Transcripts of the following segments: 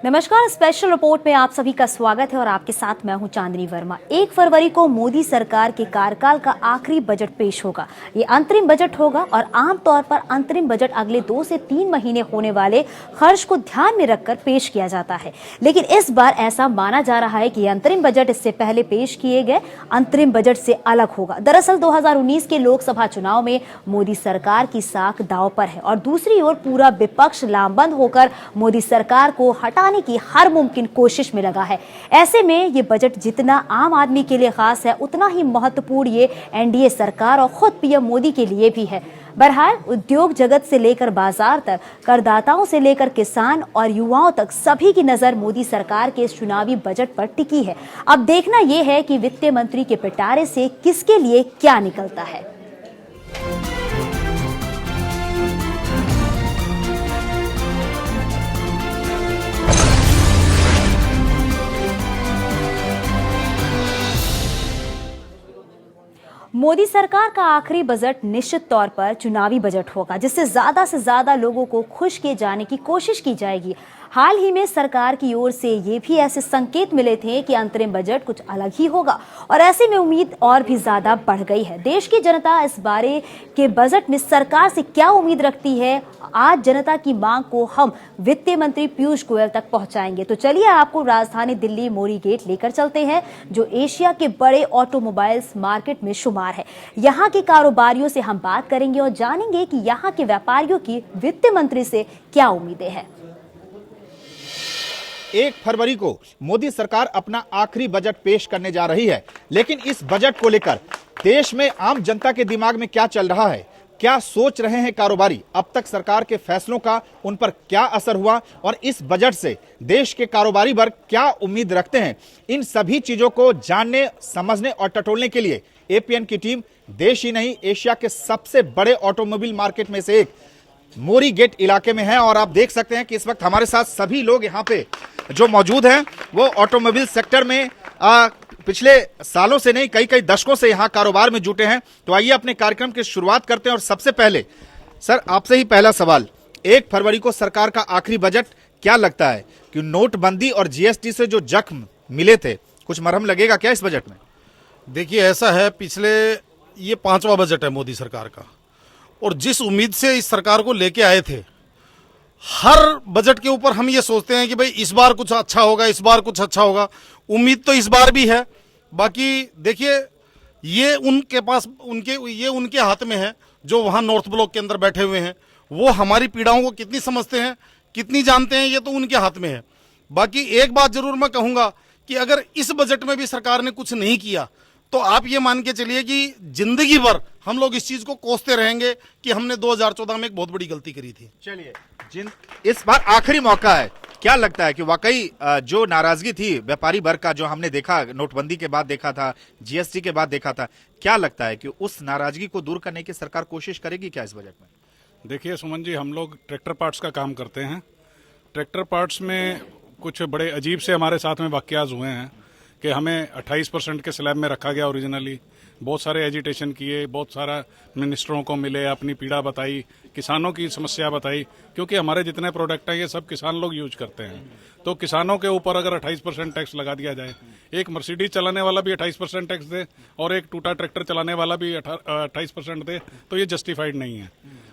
नमस्कार, special report में आप सभी का स्वागत है और आपके साथ मैं हूं चांदनी वर्मा। 1 फरवरी को मोदी सरकार के कार्यकाल का आखिरी बजट पेश होगा। ये अंतरिम बजट होगा और आमतौर पर अंतरिम बजट अगले 2 से 3 महीने होने वाले खर्च को ध्यान में रखकर पेश किया जाता है। लेकिन इस बार ऐसा माना जा रहा है कि ये अंतरिम बजट इससे पहले पेश किए गए अंतरिम बजट से अलग होगा। दरअसल 2019 के लोकसभा चुनाव में मोदी सरकार की साख दांव पर है और दूसरी ओर पूरा विपक्ष लामबंद होकर मोदी सरकार को हटाने की हर मुमकिन कोशिश में लगा है। ऐसे में ये बजट जितना आम आदमी के लिए खास है, उतना ही महत्वपूर्ण ये एनडीए सरकार और खुद पीएम मोदी के लिए भी है। बहरहाल उद्योग जगत से लेकर बाजार तक, करदाताओं से लेकर किसान और युवाओं तक सभी की नजर मोदी सरकार के इस चुनावी बजट पर टिकी है। अब देखना यह है कि वित्त मंत्री के पिटारे से किसके लिए क्या निकलता है। मोदी सरकार का आखिरी बजट निश्चित तौर पर चुनावी बजट होगा, जिससे से ज्यादा लोगों को खुश किए जाने की कोशिश की जाएगी। हाल ही में सरकार की ओर से ये भी ऐसे संकेत मिले थे कि अंतरिम बजट कुछ अलग ही होगा और ऐसे में उम्मीद और भी ज्यादा बढ़ गई है। देश की जनता इस बारे के बजट में सरकार से क्या उम्मीद रखती है, आज जनता की मांग को हम वित्त मंत्री पीयूष गोयल तक पहुंचाएंगे। तो चलिए आपको राजधानी दिल्ली मोरी गेट लेकर चलते हैं, जो एशिया के बड़े ऑटोमोबाइल्स मार्केट में शुमार है। यहाँ के कारोबारियों से हम बात करेंगे और जानेंगे कि यहाँ के व्यापारियों की वित्त मंत्री से क्या उम्मीदें हैं। 1 फरवरी को मोदी सरकार अपना आखिरी बजट पेश करने जा रही है, लेकिन इस बजट को लेकर देश में आम जनता के दिमाग में क्या चल रहा है, क्या सोच रहे हैं कारोबारी, अब तक सरकार के फैसलों का उन पर क्या असर हुआ और इस बजट से देश के कारोबारी वर्ग क्या उम्मीद रखते हैं, इन सभी चीजों को जानने, समझने और टटोलने के लिए एपीएन की टीम देश ही नहीं एशिया के सबसे बड़े ऑटोमोबाइल मार्केट में से एक मोरी गेट इलाके में है। और आप देख सकते हैं कि इस वक्त हमारे साथ सभी लोग यहाँ पे जो मौजूद हैं वो ऑटोमोबाइल सेक्टर में पिछले सालों से नहीं कई दशकों से यहाँ कारोबार में जुटे हैं। तो आइए अपने कार्यक्रम की शुरुआत करते हैं और सबसे पहले सर आपसे ही पहला सवाल, 1 फरवरी को सरकार का आखिरी बजट, क्या लगता है कि नोटबंदी और जीएसटी से जो जख्म मिले थे, कुछ मरहम लगेगा क्या इस बजट में? देखिए ऐसा है, पिछले ये 5वां बजट है मोदी सरकार का और जिस उम्मीद से इस सरकार को लेके आए थे, हर बजट के ऊपर हम ये सोचते हैं कि भाई इस बार कुछ अच्छा होगा, इस बार कुछ अच्छा होगा। उम्मीद तो इस बार भी है। बाकी देखिए ये उनके पास उनके हाथ में है जो वहाँ नॉर्थ ब्लॉक के अंदर बैठे हुए हैं। वो हमारी पीड़ाओं को कितनी समझते हैं, कितनी जानते हैं, ये तो उनके हाथ में है। बाकी एक बात जरूर मैं कहूँगा कि अगर इस बजट में भी सरकार ने कुछ नहीं किया तो आप ये मान के चलिए कि जिंदगी भर हम लोग इस चीज को कोसते रहेंगे कि हमने 2014 में एक बहुत बड़ी गलती करी थी। चलिए इस बार आखिरी मौका है, क्या लगता है कि वाकई जो नाराजगी थी व्यापारी वर्ग का, जो हमने देखा नोटबंदी के बाद देखा था, जीएसटी के बाद देखा था, क्या लगता है कि उस नाराजगी को दूर करने की सरकार कोशिश करेगी क्या इस बजट में? देखिए सुमन जी, हम लोग ट्रैक्टर पार्ट्स का काम करते हैं। ट्रैक्टर पार्ट्स में कुछ बड़े अजीब से हमारे साथ में वाकयात हुए हैं कि हमें 28% के स्लैब में रखा गया ओरिजिनली। बहुत सारे एजिटेशन किए, बहुत सारा मिनिस्टरों को मिले, अपनी पीड़ा बताई, किसानों की समस्या बताई, क्योंकि हमारे जितने प्रोडक्ट हैं ये सब किसान लोग यूज करते हैं। तो किसानों के ऊपर अगर 28% टैक्स लगा दिया जाए, एक मर्सिडीज चलाने वाला भी 28% टैक्स दे और एक टूटा ट्रैक्टर चलाने वाला भी 28% दे, तो ये जस्टिफाइड नहीं है।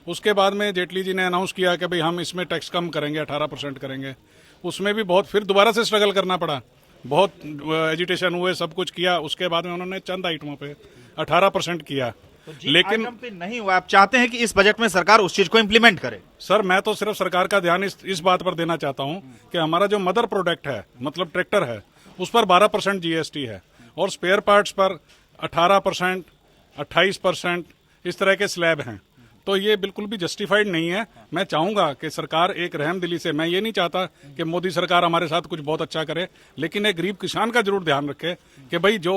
उसके बाद में जेटली जी ने अनाउंस किया कि भाई हम इसमें टैक्स कम करेंगे, 18% करेंगे। उसमें भी बहुत फिर दोबारा से स्ट्रगल करना पड़ा, बहुत एजिटेशन हुए, सब कुछ किया। उसके बाद में उन्होंने चंद आइटमों पे 18% किया, तो लेकिन पे नहीं हुआ। आप चाहते हैं कि इस बजट में सरकार उस चीज को इम्प्लीमेंट करे? सर मैं तो सिर्फ सरकार का ध्यान इस बात पर देना चाहता हूं कि हमारा जो मदर प्रोडक्ट है, मतलब ट्रैक्टर है, उस पर 12% जीएसटी है और स्पेयर पार्ट्स पर 18%, 28% इस तरह के स्लैब हैं। तो ये बिल्कुल भी जस्टिफाइड नहीं है। मैं चाहूंगा कि सरकार एक रहमदिली से, मैं ये नहीं चाहता कि मोदी सरकार हमारे साथ कुछ बहुत अच्छा करे, लेकिन एक गरीब किसान का जरूर ध्यान रखे कि भाई जो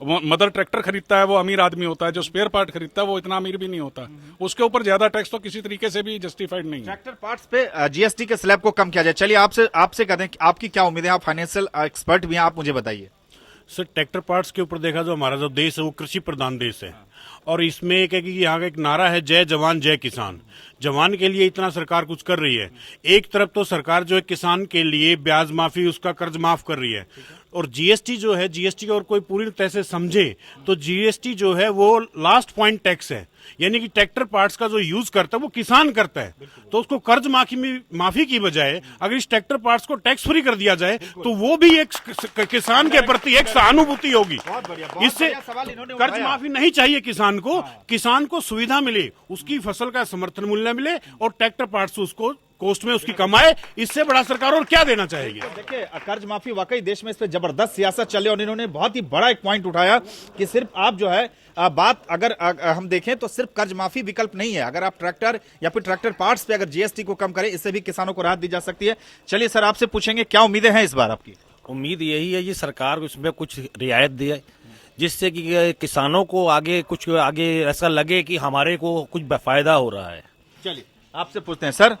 मदर ट्रैक्टर खरीदता है वो अमीर आदमी होता है, जो स्पेयर पार्ट खरीदता है वो इतना अमीर भी नहीं होता। उसके ऊपर ज्यादा टैक्स तो किसी तरीके से भी जस्टिफाइड नहीं है। ट्रैक्टर पार्ट्स पे जीएसटी के स्लैब को कम किया जाए। चलिए आपसे कहते हैं कि आपकी क्या उम्मीद है, आप फाइनेंशियल एक्सपर्ट भी हैं, आप मुझे बताइए। सर ट्रैक्टर पार्ट्स के ऊपर देखा जो हमारा जो देश है वो कृषि प्रधान देश है। और इसमें एक है कि यहाँ का एक नारा है, जय जवान जय किसान। जवान के लिए इतना सरकार कुछ कर रही है। एक तरफ तो सरकार जो है किसान के लिए ब्याज माफी, उसका कर्ज माफ कर रही है, और जीएसटी जो है, जीएसटी और कोई पूरी तरह से समझे तो जीएसटी जो है वो लास्ट पॉइंट टैक्स है, यानी कि ट्रैक्टर पार्ट्स का जो यूज करता है वो किसान करता है। तो उसको कर्ज माफी की बजाय अगर इस ट्रैक्टर पार्ट्स को टैक्स फ्री कर दिया जाए तो वो भी एक किसान के प्रति एक सहानुभूति होगी। इससे कर्ज माफी नहीं चाहिए किसान को, किसान को सुविधा मिले, उसकी फसल का समर्थन मूल्य मिले और ट्रैक्टर पार्ट्स उसको कोस्ट में उसकी कमाए। इससे बड़ा सरकार और क्या देना चाहेगी? देखिए, कर्ज माफी वाकई देश में इस पे जबरदस्त सियासत चल रही है और इन्होंने बहुत ही बड़ा एक पॉइंट उठाया कि सिर्फ आप जो है बात अगर हम देखें तो सिर्फ कर्ज माफी विकल्प नहीं है। अगर आप ट्रैक्टर या फिर ट्रैक्टर पार्ट्स पे अगर जीएसटी को कम करें, इससे भी किसानों को राहत दी जा सकती है। चलिए सर, आपसे पूछेंगे क्या उम्मीदें हैं इस बार आपकी? उम्मीद यही है कि सरकार इसमें कुछ रियायत दे, जिससे कि किसानों को आगे ऐसा लगे कि हमारे को कुछ फायदा हो रहा है। चलिए आपसे पूछते हैं सर,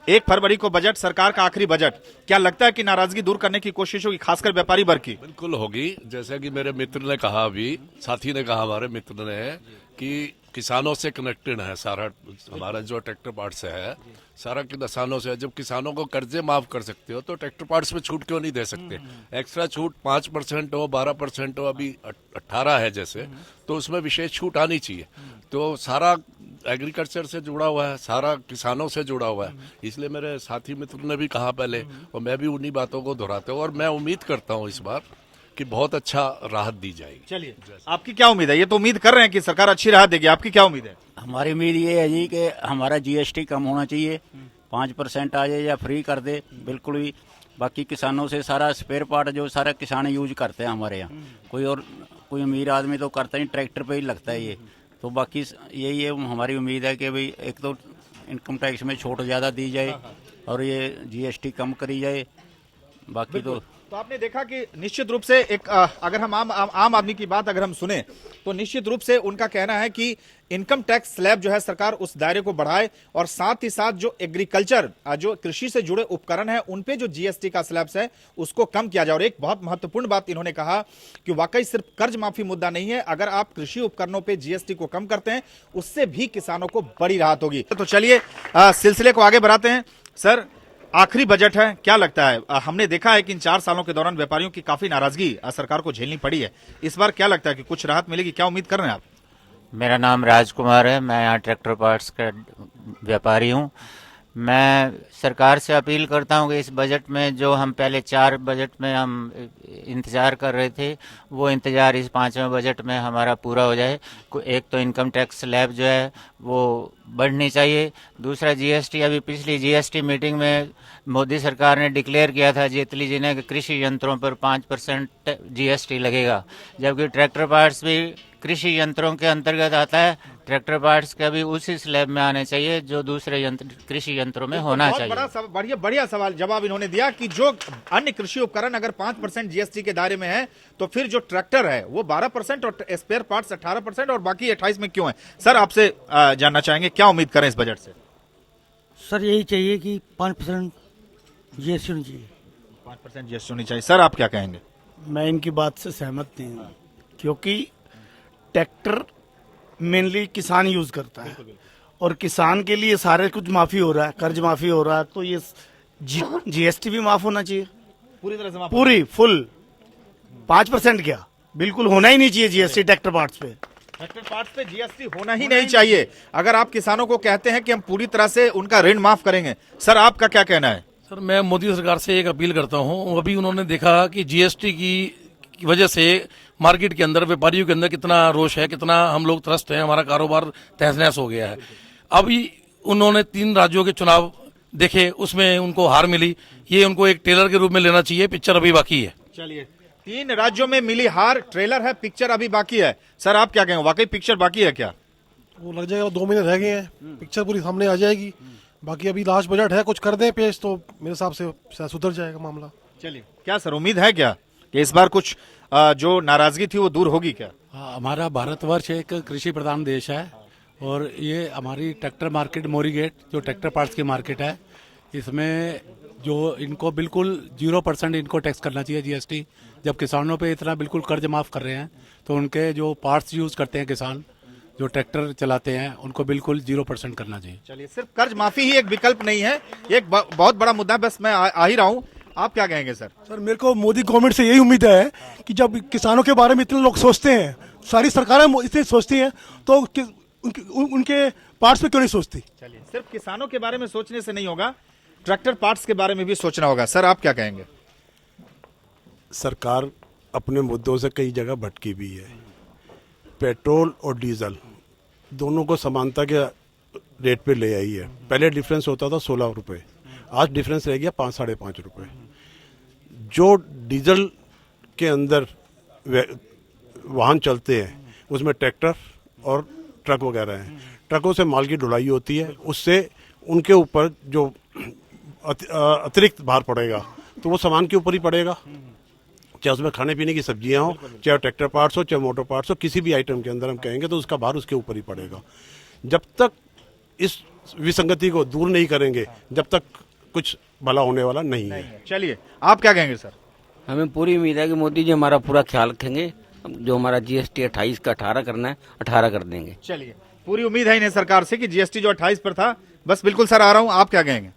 1 फरवरी को बजट, सरकार का आखिरी बजट, क्या लगता है कि नाराजगी दूर करने की कोशिश होगी, खासकर व्यापारी वर्ग की? बिल्कुल होगी। जैसे कि मेरे मित्र ने कहा, अभी साथी ने कहा, हमारे मित्र ने, कि किसानों से कनेक्टेड है सारा हमारा जो ट्रैक्टर पार्ट्स है, सारा किसानों से। जब किसानों को कर्जे माफ कर सकते हो तो ट्रैक्टर पार्ट्स में छूट क्यों नहीं दे सकते? एक्स्ट्रा छूट 5% हो, 12% हो, अभी 18 है जैसे, तो उसमें विशेष छूट आनी चाहिए। तो सारा एग्रीकल्चर से जुड़ा हुआ है, सारा किसानों से जुड़ा हुआ है, इसलिए मेरे साथी मित्र ने भी कहा पहले, और मैं भी उन्हीं बातों को दोहराता हूँ। और मैं उम्मीद करता हूँ इस बार कि बहुत अच्छा राहत दी जाएगी। चलिए, आपकी क्या उम्मीद है? ये तो उम्मीद कर रहे हैं कि सरकार अच्छी राहत देगी, आपकी क्या उम्मीद है? हमारी उम्मीद ये है जी कि हमारा जीएसटी कम होना चाहिए, 5% आ जाए या फ्री कर दे बिल्कुल भी। बाकी किसानों से सारा स्पेयर पार्ट जो सारा किसान यूज करते हैं हमारे यहाँ, कोई अमीर आदमी तो करता ही ट्रैक्टर पे ही लगता है ये। तो बाकी यही है, हमारी उम्मीद है कि भाई एक तो इनकम टैक्स में छूट ज़्यादा दी जाए और ये जीएसटी कम करी जाए। बाकी तो आपने देखा कि निश्चित रूप से एक अगर हम आम आदमी की बात अगर हम सुने तो निश्चित रूप से उनका कहना है कि इनकम टैक्स स्लैब जो है सरकार उस दायरे को बढ़ाए, और साथ ही साथ जो एग्रीकल्चर जो कृषि से जुड़े उपकरण है उन पे जो जीएसटी का स्लैब्स है उसको कम किया जाए। और एक बहुत महत्वपूर्ण बात इन्होंने कहा कि वाकई सिर्फ कर्ज माफी मुद्दा नहीं है, अगर आप कृषि उपकरणों पे जीएसटी को कम करते हैं उससे भी किसानों को बड़ी राहत होगी। तो चलिए सिलसिले को आगे बढ़ाते हैं। सर, आखिरी बजट है, क्या लगता है? हमने देखा है कि इन 4 सालों के दौरान व्यापारियों की काफी नाराजगी सरकार को झेलनी पड़ी है, इस बार क्या लगता है कि कुछ राहत मिलेगी? क्या उम्मीद कर रहे हैं आप? मेरा नाम राजकुमार है, मैं यहाँ ट्रैक्टर पार्ट्स का व्यापारी हूँ। मैं सरकार से अपील करता हूँ कि इस बजट में जो हम पहले 4 बजट में हम इंतज़ार कर रहे थे, वो इंतज़ार इस 5वें बजट में हमारा पूरा हो जाए। एक तो इनकम टैक्स स्लैब जो है वो बढ़नी चाहिए, दूसरा जीएसटी, अभी पिछली जीएसटी मीटिंग में मोदी सरकार ने डिक्लेयर किया था जेटली जी ने कि कृषि यंत्रों पर 5% जीएसटी लगेगा, जबकि ट्रैक्टर पार्ट्स भी कृषि यंत्रों के अंतर्गत आता है। ट्रैक्टर पार्ट्स का भी उसी स्लैब में आने चाहिए जो दूसरे कृषि यंत्रों में होना चाहिए। बढ़िया सवाल जवाब इन्होंने दिया कि जो अन्य कृषि उपकरण अगर 5% जीएसटी के दायरे में है तो फिर जो ट्रैक्टर है वो 12% और स्पेयर पार्ट्स 18% और बाकी 28 में क्यों है? सर, आपसे जानना चाहेंगे क्या उम्मीद करें इस बजट से? सर, यही चाहिए कि 5% जीएसटी होनी चाहिए। 5% जीएसटी होनी चाहिए। सर, आप क्या कहेंगे? मैं इनकी बात से सहमत नहीं हूँ, क्योंकि ट्रैक्टर मेनली किसान यूज करता है और किसान के लिए सारे कुछ माफी हो रहा है, कर्ज माफी हो रहा है, तो ये जीएसटी भी माफ होना चाहिए पूरी तरह से, पूरी फुल। 5% क्या, बिल्कुल होना ही नहीं चाहिए जीएसटी ट्रैक्टर पार्ट्स पे। ट्रैक्टर पार्ट्स पे जीएसटी होना ही नहीं चाहिए। अगर आप किसानों को कहते हैं कि हम पूरी तरह से उनका ऋण माफ करेंगे, सर आपका क्या कहना है? सर, मैं मोदी सरकार से एक अपील करता हूँ। अभी उन्होंने देखा कि जीएसटी की वजह से मार्केट के अंदर, व्यापारियों के अंदर कितना रोष है, कितना हम लोग त्रस्त हैं, हमारा कारोबार तहस नहस हो गया है। अभी उन्होंने 3 राज्यों के चुनाव देखे, उसमें उनको हार मिली, ये उनको एक टेलर के रूप में लेना चाहिए, पिक्चर अभी बाकी है। चलिए, 3 राज्यों में मिली हार, ट्रेलर है, पिक्चर अभी बाकी है। सर, आप क्या कहेंगे, वाकई पिक्चर बाकी है क्या? वो लग जाएगा, 2 महीने रह गए हैं, पिक्चर पूरी सामने आ जाएगी। बाकी अभी लास्ट बजट है, कुछ कर दें पेश तो मेरे हिसाब से सुधर जाएगा मामला। चलिए, क्या सर उम्मीद है क्या कि इस बार कुछ जो नाराजगी थी वो दूर होगी क्या? हमारा भारतवर्ष एक कृषि प्रधान देश है और ये हमारी ट्रैक्टर मार्केट मोरीगेट जो ट्रैक्टर पार्ट्स की मार्केट है, इसमें जो इनको बिल्कुल 0% इनको टैक्स करना चाहिए जीएसटी। जब किसानों पे इतना बिल्कुल कर्ज माफ कर रहे हैं तो उनके जो पार्ट्स यूज करते हैं किसान, जो ट्रैक्टर चलाते हैं उनको बिल्कुल 0% करना चाहिए। चलिए, सिर्फ कर्ज माफी ही एक विकल्प नहीं है, एक बहुत बड़ा मुद्दा है। बस मैं आ ही रहा हूँ, आप क्या कहेंगे सर? सर मेरे को मोदी गवर्नमेंट से यही उम्मीद है कि जब किसानों के बारे में इतने लोग सोचते हैं, सारी सरकारें इतने सोचती हैं, तो उनके पार्ट्स पे क्यों नहीं सोचती? चलिए, सिर्फ किसानों के बारे में सोचने से नहीं होगा, ट्रैक्टर पार्ट्स के बारे में भी सोचना होगा। सर आप क्या कहेंगे? सरकार अपने मुद्दों से कई जगह भटकी भी है। पेट्रोल और डीजल दोनों को समानता के रेट पे ले आई है। पहले डिफरेंस होता था 16 रुपये, आज डिफरेंस रह गया 5-5.5 रुपये। जो डीजल के अंदर वाहन चलते हैं उसमें ट्रैक्टर और ट्रक वगैरह हैं। ट्रकों से माल की ढुलाई होती है, उससे उनके ऊपर जो अतिरिक्त भार पड़ेगा तो वो सामान के ऊपर ही पड़ेगा, चाहे उसमें खाने पीने की सब्जियां हो, चाहे ट्रैक्टर पार्ट्स हो, चाहे मोटर पार्ट्स हो, किसी भी आइटम के अंदर हम कहेंगे तो उसका भार उसके ऊपर ही पड़ेगा। जब तक इस विसंगति को दूर नहीं करेंगे, जब तक कुछ भला होने वाला नहीं है। चलिए, आप क्या कहेंगे सर? हमें पूरी उम्मीद है कि मोदी जी हमारा पूरा ख्याल रखेंगे। जो हमारा जीएसटी 28 का 18 करना है, 18 कर देंगे। चलिए, पूरी उम्मीद है इन्हें सरकार से कि जीएसटी जो 28 पर था, बस बिल्कुल सर आ रहा हूं, आप क्या कहेंगे?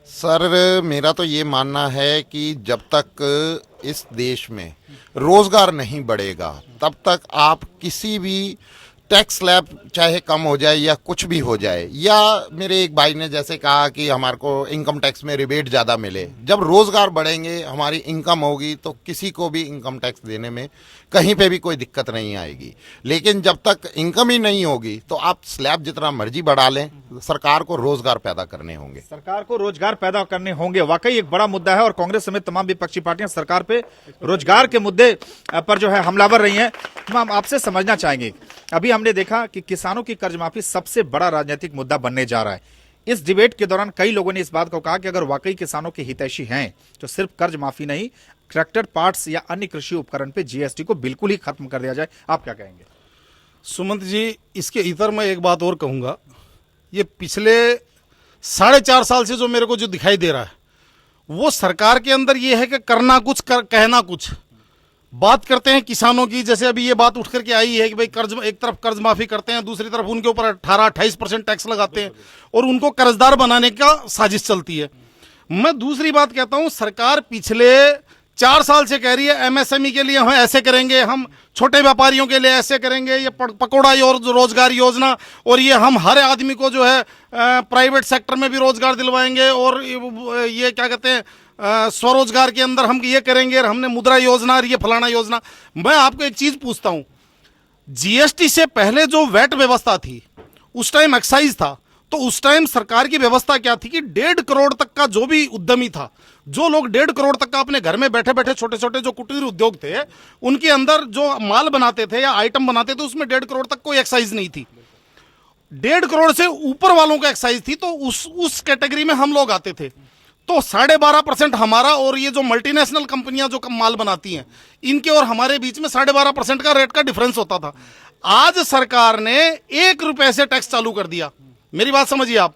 सर मेरा तो ये मानना है कि जब तक इस देश में रोजगार नहीं बढ़ेगा तब तक आप किसी भी टैक्स स्लैब चाहे कम हो जाए या कुछ भी हो जाए, या मेरे एक भाई ने जैसे कहा कि हमारे को इनकम टैक्स में रिबेट ज़्यादा मिले, जब रोज़गार बढ़ेंगे, हमारी इनकम होगी तो किसी को भी इनकम टैक्स देने में कहीं पे भी कोई दिक्कत नहीं आएगी। लेकिन जब तक इनकम ही नहीं होगी तो आप स्लैब जितना मर्जी बढ़ा लें, सरकार को रोजगार पैदा करने होंगे। सरकार को रोजगार पैदा करने होंगे, वाकई एक बड़ा मुद्दा है और कांग्रेस समेत तमाम विपक्षी पार्टियां सरकार पे रोजगार के मुद्दे पर जो है हमलावर रही हैं। हम आपसे समझना चाहेंगे, अभी हमने देखा कि किसानों की कर्ज माफी सबसे बड़ा राजनीतिक मुद्दा बनने जा रहा है। इस डिबेट के दौरान कई लोगों ने इस बात को कहा कि अगर वाकई किसानों के हितैषी हैं तो सिर्फ कर्ज माफी नहीं, ट्रैक्टर पार्ट्स या अन्य कृषि उपकरण पे जीएसटी को बिल्कुल ही खत्म कर दिया जाए। आप क्या कहेंगे? सुमंत जी, इसके इतर मैं एक बात और कहूंगा, ये पिछले 4.5 साल से जो मेरे को जो दिखाई दे रहा है वो सरकार के अंदर ये है कि करना कुछ कहना कुछ। बात करते हैं किसानों की, जैसे अभी ये बात उठ करके आई है कि भाई कर्ज, एक तरफ कर्ज माफी करते हैं, दूसरी तरफ उनके ऊपर 18-28% टैक्स लगाते हैं और उनको कर्जदार बनाने का साजिश चलती है। मैं दूसरी बात कहता हूं, सरकार पिछले 4 साल से कह रही है एमएसएमई के लिए हम ऐसे करेंगे, हम छोटे व्यापारियों के लिए ऐसे करेंगे, ये पकौड़ा रोजगार योजना, और ये हम हर आदमी को जो है प्राइवेट सेक्टर में भी रोजगार दिलवाएंगे, और ये क्या कहते हैं स्वरोजगार के अंदर हम ये करेंगे, और हमने मुद्रा योजना और ये फलाना योजना। मैं आपको एक चीज पूछता हूं, जीएसटी से पहले जो वैट व्यवस्था थी उस टाइम एक्साइज था, तो उस टाइम सरकार की व्यवस्था क्या थी कि 1.5 करोड़ तक का जो भी उद्यमी था, जो लोग 1.5 करोड़ तक का अपने घर में बैठे बैठे छोटे छोटे जो कुटीर उद्योग थे उनके अंदर जो माल बनाते थे या आइटम बनाते थे उसमें 1.5 करोड़ तक कोई एक्साइज नहीं थी। 1.5 करोड़ से ऊपर वालों का एक्साइज थी, तो उस कैटेगरी में हम लोग आते थे। तो 12.5% हमारा, और ये जो मल्टीनेशनल कंपनियां जो माल बनाती हैं इनके और हमारे बीच में 12.5% का रेट का डिफरेंस होता था। आज सरकार ने 1 रुपए से टैक्स चालू कर दिया। मेरी बात समझिए आप।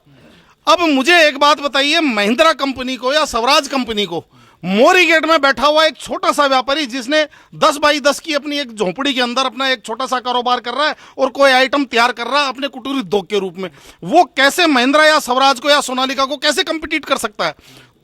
अब मुझे एक बात बताइए, महिंद्रा कंपनी को या स्वराज कंपनी को मोरी गेट में बैठा हुआ एक छोटा सा व्यापारी जिसने 10 बाई 10 की अपनी एक झोंपड़ी के अंदर अपना एक छोटा सा कारोबार कर रहा है और कोई आइटम तैयार कर रहा है अपने कुटीर उद्योग के रूप में, वो कैसे महिंद्रा या स्वराज को या सोनालिका को कैसे कंपीट कर सकता है?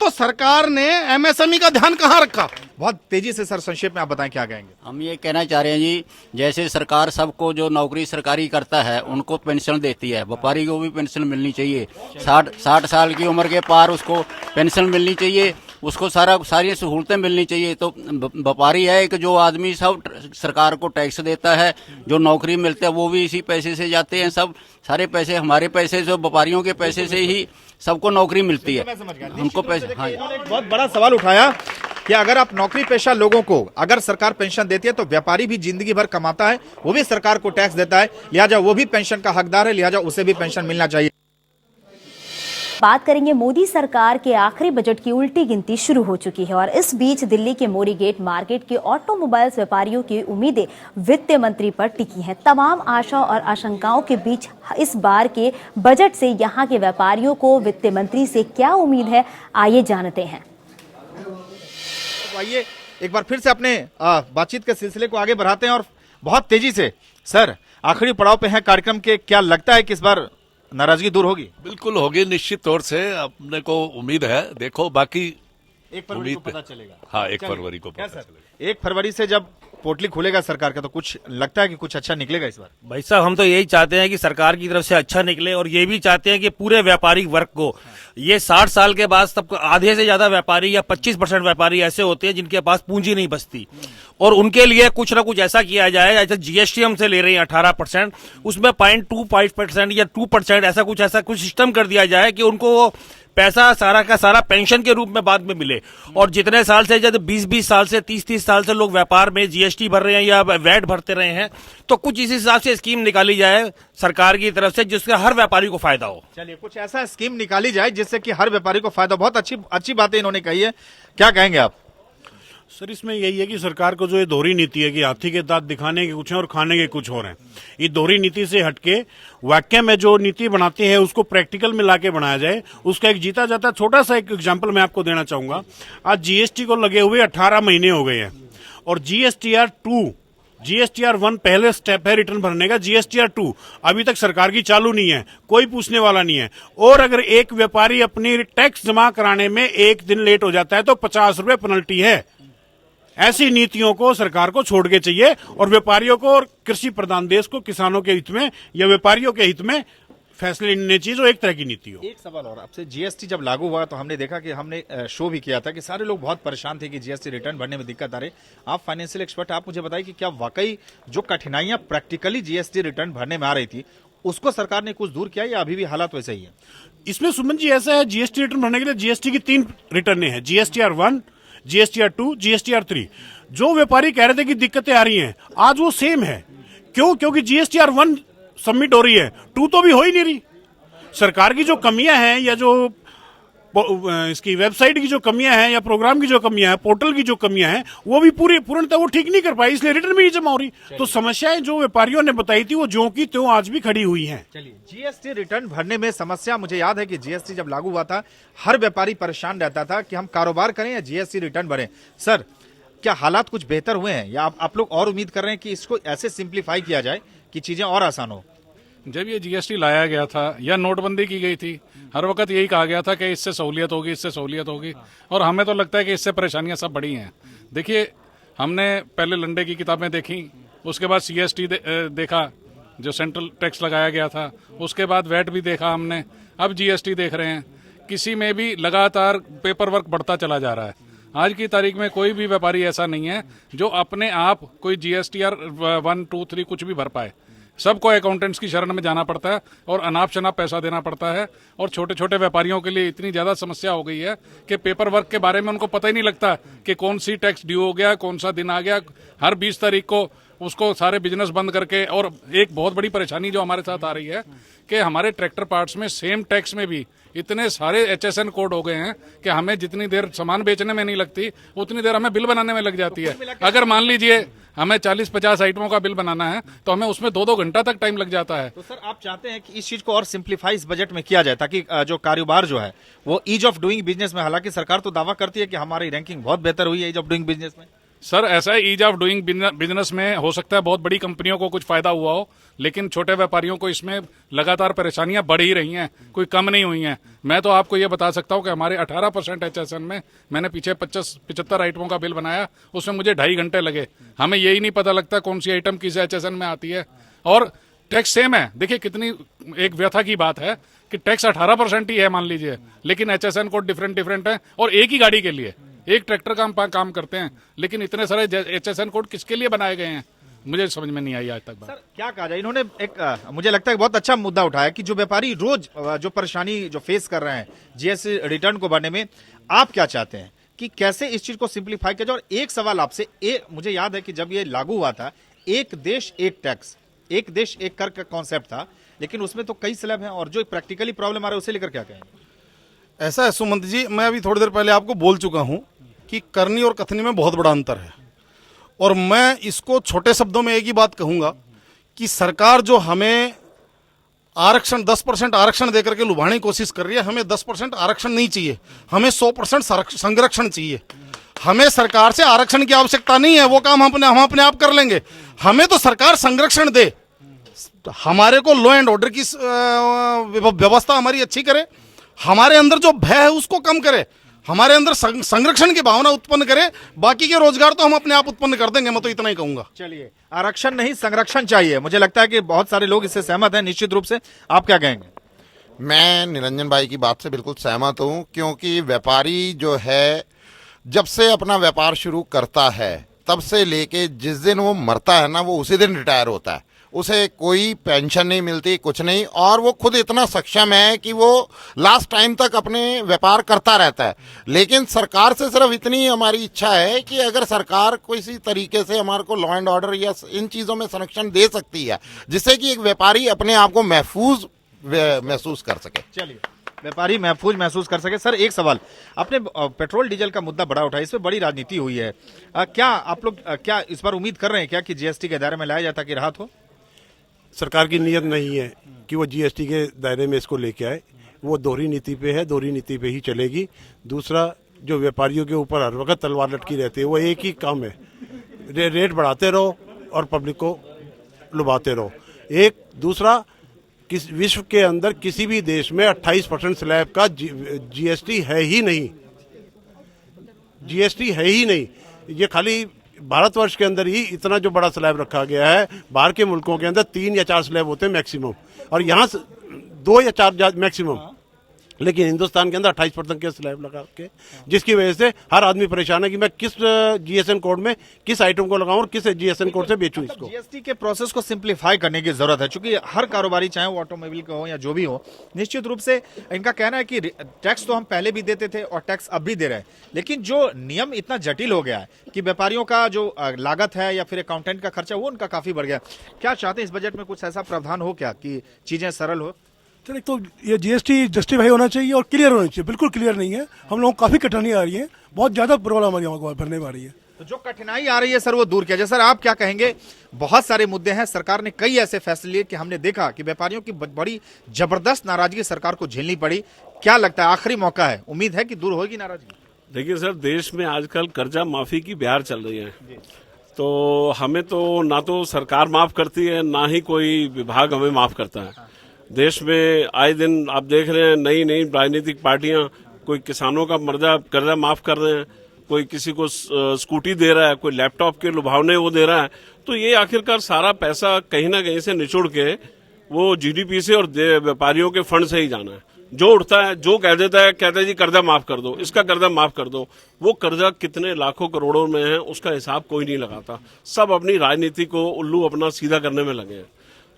तो सरकार ने एमएसएमई का ध्यान कहां रखा? बहुत तेजी से सर संक्षेप में आप बताएं क्या कहेंगे? हम ये कहना चाह रहे हैं जी, जैसे सरकार सबको जो नौकरी सरकारी करता है उनको पेंशन देती है, व्यापारी को भी पेंशन मिलनी चाहिए। 60 साल की उम्र के पार उसको पेंशन मिलनी चाहिए, उसको सारी सहूलतें मिलनी चाहिए। तो व्यापारी है एक जो आदमी सब सरकार को टैक्स देता है, जो नौकरी मिलता है वो भी इसी पैसे से जाते हैं, सब सारे पैसे हमारे पैसे से, व्यापारियों के पैसे से ही सबको नौकरी मिलती है, उनको पैसे। हाँ, बहुत बड़ा सवाल उठाया कि अगर आप नौकरी पेशा लोगों को अगर सरकार पेंशन देती है तो व्यापारी भी जिंदगी भर कमाता है, वो भी सरकार को टैक्स देता है, लिहाजा वो भी पेंशन का हकदार है, लिहाजा उसे भी पेंशन मिलना चाहिए। बात करेंगे, मोदी सरकार के आखिरी बजट की उल्टी गिनती शुरू हो चुकी है और इस बीच दिल्ली के मोरी गेट मार्केट के ऑटोमोबाइल्स व्यापारियों की उम्मीदें वित्त मंत्री पर टिकी हैं। तमाम आशा और आशंकाओं के बीच इस बार के बजट से यहां के व्यापारियों को वित्त मंत्री से क्या उम्मीद है, आइए जानते हैं। आइए एक बार फिर से अपने बातचीत के सिलसिले को आगे बढ़ाते हैं और बहुत तेजी से सर, आखिरी पड़ाव पे है कार्यक्रम के, क्या लगता है कि इस बार नाराजगी दूर होगी? बिल्कुल होगी, निश्चित तौर से अपने को उम्मीद है। देखो बाकी 1 फरवरी को पता चलेगा। हाँ, 1 फरवरी को पता चलेगा। 1 फरवरी से जब पोर्टली खुलेगा सरकार का, तो कुछ लगता है कि कुछ अच्छा निकलेगा इस बार? भाई साहब, हम तो यही चाहते हैं कि सरकार की तरफ से अच्छा निकले, और ये भी चाहते हैं कि पूरे व्यापारिक वर्ग को, ये 60 साल के बाद तब आधे से ज्यादा व्यापारी या 25% व्यापारी ऐसे होते हैं जिनके पास पूंजी नहीं बचती, और उनके लिए कुछ ना कुछ ऐसा किया जाए। जैसे जीएसटी हमसे ले रही है 18%, उसमें 0.25% या 2% ऐसा कुछ सिस्टम कर दिया जाए कि उनको पैसा सारा का सारा पेंशन के रूप में बाद में मिले। और जितने साल से, जब 20-20 साल से 30-30 साल से लोग व्यापार में जीएसटी भर रहे हैं या वैट भरते रहे हैं, तो कुछ इस हिसाब से स्कीम निकाली जाए सरकार की तरफ से जिससे हर व्यापारी को फायदा हो। चलिए, कुछ ऐसा स्कीम निकाली जाए जिससे कि हर व्यापारी को फायदा। बहुत अच्छी बातें इन्होंने कही है, क्या कहेंगे आप? सर, इसमें यही है कि सरकार को जो ये दोहरी नीति है कि हाथी के दांत दिखाने के कुछ हैं और खाने के कुछ और हैं, ये दोहरी नीति से हटके वाक्य में जो नीति बनाती है उसको प्रैक्टिकल में लाके बनाया जाए। उसका एक जीता जाता छोटा सा एक एग्जांपल मैं आपको देना चाहूंगा। आज जीएसटी को लगे हुए 18 महीने हो गए हैं, और जीएसटीआर 2, जीएसटीआर 1 पहले स्टेप है रिटर्न भरने का, जीएसटीआर 2 अभी तक सरकार की चालू नहीं है, कोई पूछने वाला नहीं है। और अगर एक व्यापारी अपनी टैक्स जमा कराने में 1 दिन लेट हो जाता है तो 50 रुपए पेनल्टी है। ऐसी नीतियों को सरकार को छोड़ के चाहिए, और व्यापारियों को, और कृषि प्रधान देश को किसानों के हित में या व्यापारियों के हित में फैसले लेने चाहिए जो एक तरह की नीति हो। एक सवाल और आपसे, जीएसटी जब लागू हुआ तो हमने देखा कि हमने शो भी किया था कि सारे लोग बहुत परेशान थे कि जीएसटी रिटर्न भरने में दिक्कत आ रही। आप फाइनेंशियल एक्सपर्ट, आप मुझे बताइए कि क्या वाकई जो कठिनाइयां प्रैक्टिकली जीएसटी रिटर्न भरने में आ रही थी उसको सरकार ने कुछ दूर किया, या अभी भी हालात वैसे ही है? इसमें सुमन जी ऐसा है, जीएसटी रिटर्न भरने के लिए जीएसटी की 3 रिटर्न है, जीएसटीआर 1, जीएसटीआर 2, जीएसटीआर 3। जो व्यापारी कह रहे थे कि दिक्कतें आ रही हैं, आज वो सेम है। क्यों? क्योंकि जीएसटीआर 1 सबमिट हो रही है, 2 तो भी हो ही नहीं रही। सरकार की जो कमियां हैं, या जो इसकी वेबसाइट की जो कमियां हैं, या प्रोग्राम की जो कमियां हैं, पोर्टल की जो कमियां हैं, वो भी पूर्णतः वो ठीक नहीं कर पाई, इसलिए रिटर्न भी नहीं जमा हो रही। तो समस्याएं जो व्यापारियों ने बताई थी वो ज्यों की त्यों आज भी खड़ी हुई हैं। चलिए, जीएसटी रिटर्न भरने में समस्या, मुझे याद है कि जीएसटी जब लागू हुआ था हर व्यापारी परेशान रहता था कि हम कारोबार करें या जीएसटी रिटर्न भरें। सर, क्या हालात कुछ बेहतर हुए हैं, या आप लोग और उम्मीद कर रहे हैं कि इसको ऐसे सिंप्लीफाई किया जाए कि चीजें और आसान हो? जब ये जीएसटी लाया गया था या नोटबंदी की गई थी, हर वक्त यही कहा गया था कि इससे सहूलियत होगी, इससे सहूलियत होगी, और हमें तो लगता है कि इससे परेशानियां सब बढ़ी हैं। देखिए, हमने पहले लंडे की किताबें देखी, उसके बाद सीएसटी देखा जो सेंट्रल टैक्स लगाया गया था, उसके बाद वैट भी देखा हमने, अब जीएसटी देख रहे हैं। किसी में भी लगातार पेपर वर्क बढ़ता चला जा रहा है। आज की तारीख में कोई भी व्यापारी ऐसा नहीं है जो अपने आप कोई जीएसटीआर 1, 2, 3 कुछ भी भर पाए। सबको अकाउंटेंट्स की शरण में जाना पड़ता है और अनाप शनाप पैसा देना पड़ता है, और छोटे छोटे व्यापारियों के लिए इतनी ज्यादा समस्या हो गई है कि पेपर वर्क के बारे में उनको पता ही नहीं लगता कि कौन सी टैक्स ड्यू हो गया, कौन सा दिन आ गया। हर 20 तारीख को उसको सारे बिजनेस बंद करके, और एक बहुत बड़ी परेशानी जो हमारे साथ आ रही है कि हमारे ट्रैक्टर पार्ट्स में सेम टैक्स में भी इतने सारे HSN कोड हो गए हैं कि हमें जितनी देर सामान बेचने में नहीं लगती उतनी देर हमें बिल बनाने में लग जाती है। अगर मान लीजिए हमें 40-50 आइटमों का बिल बनाना है तो हमें उसमें 2-2 घंटा तक टाइम लग जाता है। तो सर, आप चाहते हैं कि इस चीज को और सिंप्लीफाई इस बजट में किया जाए ताकि जो कारोबार जो है वो ईज ऑफ डूइंग बिजनेस में, हालांकि सरकार तो दावा करती है कि हमारी रैंकिंग बहुत बेहतर हुई है ईज ऑफ डूइंग बिजनेस में। सर, ऐसा है, ईज ऑफ डूइंग बिजनेस में हो सकता है बहुत बड़ी कंपनियों को कुछ फायदा हुआ हो, लेकिन छोटे व्यापारियों को इसमें लगातार परेशानियां बढ़ ही रही हैं, कोई कम नहीं हुई हैं। मैं तो आपको ये बता सकता हूं कि हमारे 18% HSN में मैंने पीछे 75 आइटमों का बिल बनाया, उसमें मुझे 2.5 घंटे लगे। हमें यही नहीं पता लगता कौन सी आइटम किस HSN में आती है, और टैक्स सेम है। देखिए, कितनी एक व्यथा की बात है कि टैक्स 18% ही है मान लीजिए, लेकिन HSN कोड डिफरेंट है, और एक ही गाड़ी के लिए एक ट्रैक्टर का हम काम करते हैं, लेकिन इतने सारे HSN कोड किसके लिए बनाए गए हैं, मुझे समझ में नहीं आई आज तक बात। सर, क्या कहा जाए, इन्होंने एक मुझे लगता है बहुत अच्छा मुद्दा उठाया कि जो व्यापारी रोज जो परेशानी जो फेस कर रहे हैं जीएसटी रिटर्न को भरने में, आप क्या चाहते हैं कि कैसे इस चीज को सिंप्लीफाई किया जाए? और एक सवाल आपसे, मुझे याद है कि जब ये लागू हुआ था, एक देश एक टैक्स, एक देश एक कर का कॉन्सेप्ट था, लेकिन उसमें तो कई स्लैब हैं, और जो प्रैक्टिकली प्रॉब्लम आ रहा है उसे लेकर क्या कहेंगे? ऐसा है सुमंत जी, मैं अभी थोड़ी देर पहले आपको बोल चुका हूं कि करनी और कथनी में बहुत बड़ा अंतर है, और मैं इसको छोटे शब्दों में एक ही बात कहूंगा कि सरकार जो हमें आरक्षण 10% आरक्षण देकर के लुभाने की कोशिश कर रही है। हमें 10% आरक्षण नहीं चाहिए, हमें 100% संरक्षण चाहिए। हमें सरकार से आरक्षण की आवश्यकता नहीं है, वो काम हम अपने आप कर लेंगे। हमें तो सरकार संरक्षण दे, हमारे को लॉ एंड ऑर्डर की व्यवस्था हमारी अच्छी करे, हमारे अंदर जो भय है उसको कम करे, हमारे अंदर संरक्षण की भावना उत्पन्न करे। बाकी के रोजगार तो हम अपने आप उत्पन्न कर देंगे, मैं तो इतना ही कहूंगा। चलिए, आरक्षण नहीं संरक्षण चाहिए, मुझे लगता है कि बहुत सारे लोग इससे सहमत हैं। निश्चित रूप से आप क्या कहेंगे? मैं निरंजन भाई की बात से बिल्कुल सहमत हूं, क्योंकि व्यापारी जो है जब से अपना व्यापार शुरू करता है तब से लेके जिस दिन वो मरता है ना, वो उसी दिन रिटायर होता है। उसे कोई पेंशन नहीं मिलती, कुछ नहीं, और वो खुद इतना सक्षम है कि वो लास्ट टाइम तक अपने व्यापार करता रहता है। लेकिन सरकार से सिर्फ इतनी हमारी इच्छा है कि अगर सरकार किसी तरीके से हमारे को लॉ एंड ऑर्डर या इन चीज़ों में संरक्षण दे सकती है, जिससे कि एक व्यापारी अपने आप को महफूज महसूस कर सके। चलिए, व्यापारी महफूज महसूस कर सके। सर, एक सवाल, आपने पेट्रोल डीजल का मुद्दा बड़ा उठाया, इसमें बड़ी राजनीति हुई है। क्या आप लोग क्या इस बार उम्मीद कर रहे हैं क्या कि जीएसटी के दायरे में लाया जाता कि राहत हो? सरकार की नीयत नहीं है कि वो जीएसटी के दायरे में इसको लेके आए। वो दोहरी नीति पे है, दोहरी नीति पे ही चलेगी। दूसरा, जो व्यापारियों के ऊपर हर वक्त तलवार लटकी रहती है, वो एक ही काम है, रेट बढ़ाते रहो और पब्लिक को लुभाते रहो। एक दूसरा, किस विश्व के अंदर किसी भी देश में 28% स्लैब का जीएसटी है ही नहीं, जीएसटी है ही नहीं। ये खाली भारतवर्ष के अंदर ही इतना जो बड़ा स्लैब रखा गया है। बाहर के मुल्कों के अंदर 3 या 4 स्लैब होते हैं मैक्सिमम, और यहाँ 2 या 4 मैक्सिमम। लेकिन हिंदुस्तान के अंदर 28% के स्लैब लगा के, जिसकी वजह से हर आदमी परेशान है कि मैं किस जीएसएन कोड में किस आइटम को लगाऊं और किस जीएसएन कोड से बेचूं इसको। जीएसटी के प्रोसेस को सिंप्लीफाई करने की जरूरत है, क्योंकि हर कारोबारी, चाहे वो ऑटोमोबाइल का हो या जो भी हो, निश्चित रूप से इनका कहना है कि टैक्स तो हम पहले भी देते थे और टैक्स अब भी दे रहे हैं, लेकिन जो नियम इतना जटिल हो गया है कि व्यापारियों का जो लागत है या फिर अकाउंटेंट का खर्चा, वो उनका काफी बढ़ गया। क्या चाहते हैं इस बजट में कुछ ऐसा प्रावधान हो क्या कि चीजें सरल हो? एक तो ये जीएसटी जस्टिफाई होना चाहिए और क्लियर होना चाहिए। बिल्कुल क्लियर नहीं है, हम लोगों को काफी कठिनाई आ रही है, बहुत ज्यादा प्रॉब्लम हमारी यहाँ भरने में आ रही है। तो जो कठिनाई आ रही है सर, वो दूर किया जाए। सर, आप क्या कहेंगे? बहुत सारे मुद्दे हैं, सरकार ने कई ऐसे फैसले लिए कि हमने देखा कि व्यापारियों की बड़ी जबरदस्त नाराजगी सरकार को झेलनी पड़ी। क्या लगता है, आखिरी मौका है, उम्मीद है कि दूर होगी नाराजगी? देखिए सर, देश में आजकल कर्जा माफी की बहार चल रही है, तो हमें तो ना तो सरकार माफ करती है, ना ही कोई विभाग हमें माफ करता है। देश में आए दिन आप देख रहे हैं, नई नई राजनीतिक पार्टियां, कोई किसानों का कर्जा माफ कर रहे हैं, कोई किसी को स्कूटी दे रहा है, कोई लैपटॉप के लुभावने वो दे रहा है। तो ये आखिरकार सारा पैसा कहीं ना कहीं से निचोड़ के वो जीडीपी से और व्यापारियों के फंड से ही जाना है। जो उठता है, जो कह देता है, कहता है जी कर्जा माफ कर दो, इसका कर्जा माफ कर दो। वो कर्जा कितने लाखों करोड़ों में है, उसका हिसाब कोई नहीं लगाता। सब अपनी राजनीति को उल्लू अपना सीधा करने में लगे हैं।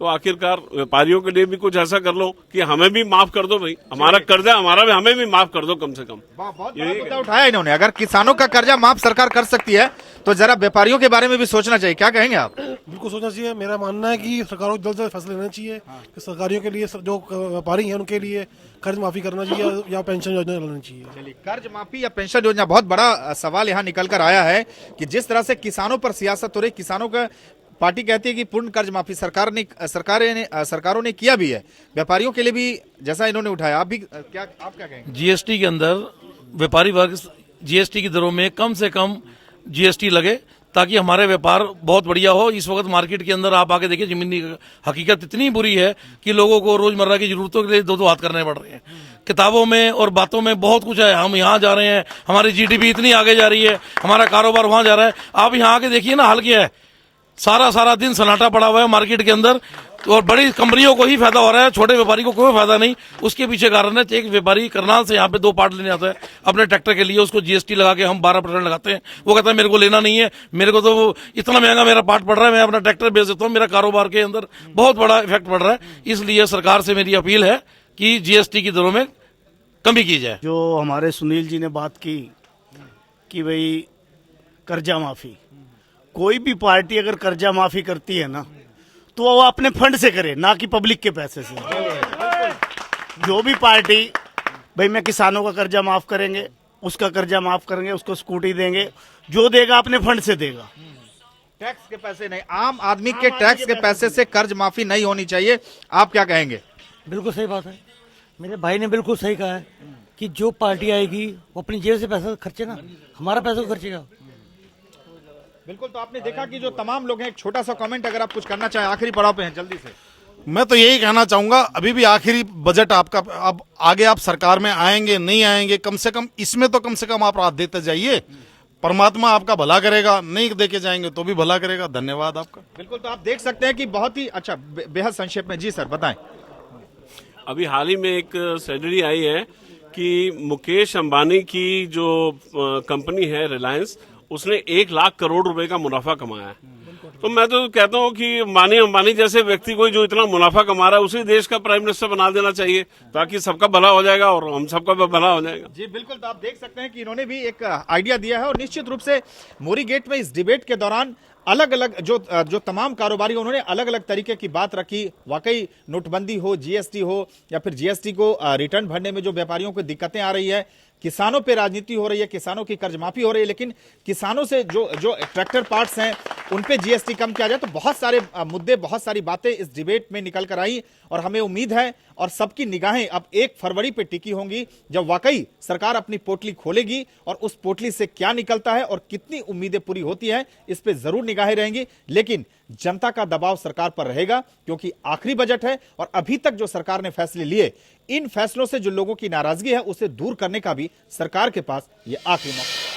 तो आखिरकार व्यापारियों के लिए भी कुछ ऐसा कर लो कि हमें भी माफ कर दो भाई, हमारा कर्जा हमारा भी, हमें भी माफ कर दो कम से कम। बहुत मुद्दा उठाया इन्होंने। अगर किसानों का कर्जा माफ सरकार कर सकती है तो जरा व्यापारियों के बारे में भी सोचना चाहिए। क्या कहेंगे आप? बिल्कुल सोचना चाहिए। मेरा मानना है कि सरकारों को जल्द से जल्द फैसले लेना चाहिए कि सरकारियों के लिए, जो व्यापारी हैं उनके लिए कर्ज माफी करना चाहिए या पेंशन योजना लानी चाहिए। कर्ज माफी या पेंशन योजना, बहुत बड़ा सवाल यहाँ निकल कर आया है कि जिस तरह से किसानों पर सियासत हो रही, किसानों का पार्टी कहती है कि पूर्ण कर्ज माफी सरकारों ने किया भी है, व्यापारियों के लिए भी जैसा इन्होंने उठाया। आप क्या कहेंगे? जीएसटी के अंदर व्यापारी वर्ग जीएसटी की दरों में कम से कम जीएसटी लगे, ताकि हमारे व्यापार बहुत बढ़िया हो। इस वक्त मार्केट के अंदर आप आके देखिए, जमीनी हकीकत इतनी बुरी है कि लोगों को रोजमर्रा की जरूरतों के लिए दो हाथ करने पड़ रहे हैं। किताबों में और बातों में बहुत कुछ है, हम यहाँ जा रहे हैं, हमारी जीडीपी इतनी आगे जा रही है, हमारा कारोबार वहां जा रहा है। आप यहाँ आके देखिए ना, हाल क्या है, सारा दिन सन्नाटा पड़ा हुआ है मार्केट के अंदर, और बड़ी कंपनियों को ही फायदा हो रहा है, छोटे व्यापारी को कोई फायदा नहीं। उसके पीछे कारण है, एक व्यापारी करनाल से यहाँ पे 2 पार्ट लेने आता है अपने ट्रैक्टर के लिए, उसको जीएसटी लगा के हम 12% लगाते हैं। वो कहता है मेरे को लेना नहीं है, मेरे को तो इतना महंगा मेरा पार्ट पड़ रहा है, मैं अपना ट्रैक्टर बेच देता हूँ। मेरा कारोबार के अंदर बहुत बड़ा इफेक्ट पड़ रहा है। इसलिए सरकार से मेरी अपील है कि जीएसटी की दरों में कमी की जाए। जो हमारे सुनील जी ने बात की कि भाई कर्जा माफी, कोई भी पार्टी अगर कर्जा माफी करती है ना, तो वो अपने फंड से करे, ना कि पब्लिक के पैसे से। जो भी पार्टी, भाई मैं किसानों का कर्जा माफ करेंगे, उसका कर्जा माफ करेंगे, उसको स्कूटी देंगे, जो देगा अपने फंड से देगा, टैक्स के पैसे नहीं। आम आदमी के टैक्स के पैसे से कर्ज माफी नहीं होनी चाहिए। आप क्या कहेंगे? बिल्कुल सही बात है। मेरे भाई ने बिल्कुल सही कहा है कि जो पार्टी आएगी वो अपनी जेब से पैसा खर्चे ना, हमारा पैसा खर्चेगा। बिल्कुल। तो आपने देखा कि जो तमाम लोग हैं, एक छोटा सा कमेंट अगर आप कुछ करना चाहें, आखिरी पड़ाव पे हैं, जल्दी से। मैं तो यही कहना चाहूंगा, अभी भी आखिरी बजट आपका, अब आगे आप सरकार में आएंगे नहीं आएंगे, कम से कम इसमें तो कम से कम आप रात देते जाइए। परमात्मा आपका भला करेगा, नहीं देके जाएंगे तो भी भला करेगा। धन्यवाद आपका। बिल्कुल। तो आप देख सकते हैं कि बहुत ही अच्छा, बेहद संक्षेप में। जी सर, बताएं। अभी हाल ही में एक स्टडी आई है कि मुकेश अंबानी की जो कंपनी है रिलायंस, उसने 1 लाख करोड़ रुपए का मुनाफा कमाया है। तो मैं तो कहता हूं कि अंबानी जैसे व्यक्ति को जो इतना मुनाफा कमा रहा है, उसी देश का प्राइम मिनिस्टर बना देना चाहिए, ताकि सबका भला हो जाएगा और हम सबका भी भला हो जाएगा। जी बिल्कुल। तो आप देख सकते हैं कि इन्होंने भी एक आइडिया दिया है, और निश्चित रूप से मोरी गेट में इस डिबेट के दौरान अलग अलग जो तमाम कारोबारी, उन्होंने अलग अलग तरीके की बात रखी। वाकई नोटबंदी हो, जीएसटी हो, या फिर जीएसटी को रिटर्न भरने में जो व्यापारियों को दिक्कतें आ रही है, किसानों पे राजनीति हो रही है, किसानों की कर्ज माफी हो रही है, लेकिन किसानों से जो ट्रैक्टर पार्ट्स हैं उन पे जीएसटी कम किया जाए। तो बहुत सारे मुद्दे, बहुत सारी बातें इस डिबेट में निकल कर आई, और हमें उम्मीद है और सबकी निगाहें अब 1 फरवरी पे टिकी होंगी, जब वाकई सरकार अपनी पोटली खोलेगी और उस पोटली से क्या निकलता है और कितनी उम्मीदें पूरी होती हैं, इस पे जरूर निगाहें रहेंगी। लेकिन जनता का दबाव सरकार पर रहेगा, क्योंकि आखिरी बजट है और अभी तक जो सरकार ने फैसले लिए, इन फैसलों से जो लोगों की नाराजगी है उसे दूर करने का भी सरकार के पास यह आखिरी मौका।